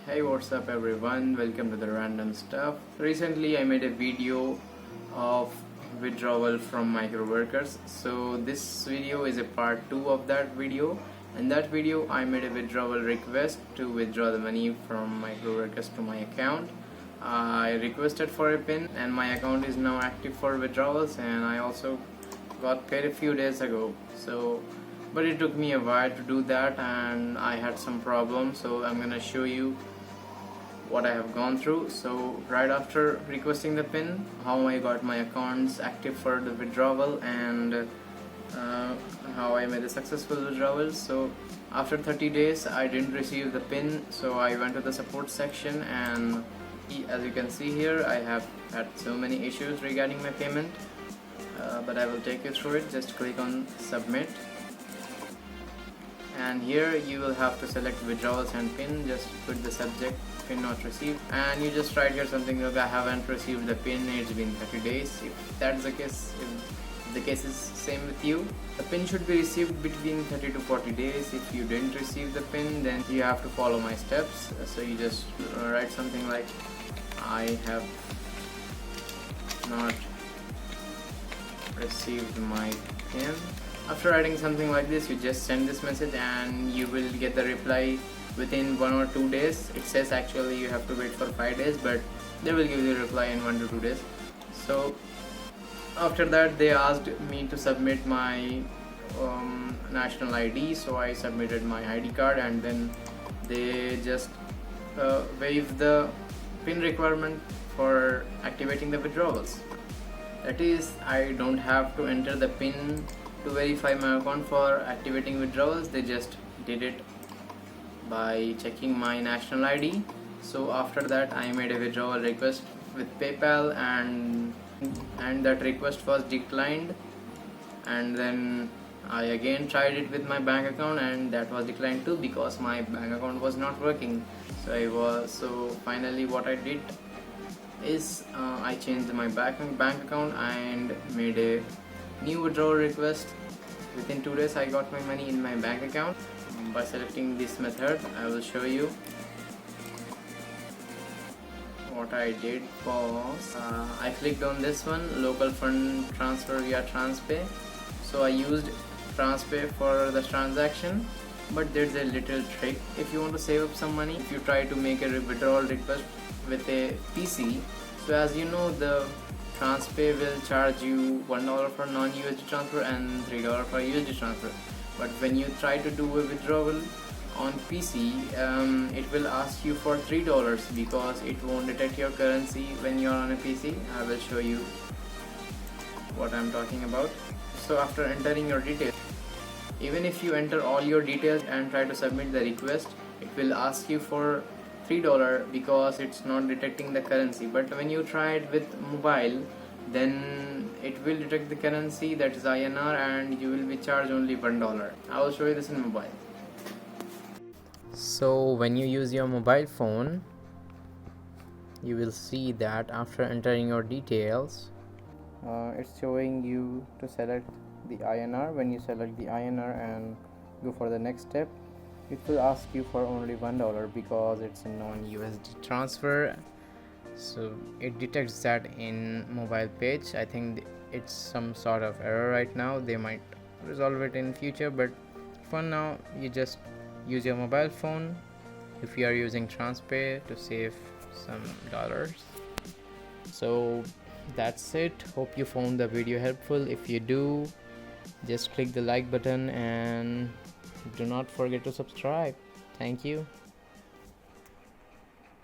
Hey, what's up everyone, welcome to the random stuff. Recently I made a video of withdrawal from microworkers. So this video is a part 2 of that video. In that video I made a withdrawal request to withdraw the money from microworkers to my account. I requested for a pin and my account is now active for withdrawals, and I also got paid a few days ago. But it took me a while to do that and I had some problems, so I'm gonna show you what I have gone through. So right after requesting the pin, how I got my accounts active for the withdrawal, and how I made a successful withdrawal. So after 30 days I didn't receive the pin, so I went to the support section, and as you can see here, I have had so many issues regarding my payment, but I will take you through it. Just click on submit, and here you will have to select withdrawals and pin. Just put the subject pin not received, and you just write here something like I haven't received the pin, it's been 30 days. If that's the case, if the case is same with you, the pin should be received between 30 to 40 days. If you didn't receive the pin, then you have to follow my steps. So you just write something like I have not received my pin. After writing something like this, you just send this message and you will get the reply within 1 or 2 days. It says actually you have to wait for 5 days, but they will give you a reply in 1 to 2 days. So after that they asked me to submit my national ID, so I submitted my ID card, and then they just waived the pin requirement for activating the withdrawals. That is, I don't have to enter the pin to verify my account for activating withdrawals. They just did it by checking my national ID. So after that I made a withdrawal request with PayPal, and that request was declined, and then I again tried it with my bank account, and that was declined too because my bank account was not working. So finally what I did is I changed my bank account and made a new withdrawal request. Within 2 days I got my money in my bank account. By selecting this method, I will show you what I did. Was I clicked on this one, local fund transfer via TransPay. So I used TransPay for the transaction, but there's a little trick. If you want to save up some money, if you try to make a withdrawal request with a PC, so as you know, the TransPay will charge you $1 for non-USD transfer and $3 for USD transfer. But when you try to do a withdrawal on PC, it will ask you for $3 because it won't detect your currency when you're on a PC. I will show you what I'm talking about. So after entering your details, even if you enter all your details and try to submit the request, it will ask you for $3 because it's not detecting the currency. But when you try it with mobile, then it will detect the currency, that is INR, and you will be charged only $1. I will show you this in mobile. So when you use your mobile phone, you will see that after entering your details, it's showing you to select the INR. When you select the INR and go for the next step, it will ask you for only $1 because it's a non-USD transfer. So it detects that in mobile page. I think it's some sort of error right now. They might resolve it in future, but for now you just use your mobile phone if you are using TransPay to save some dollars. So that's it. Hope you found the video helpful. If you do, just click the like button and do not forget to subscribe. Thank you.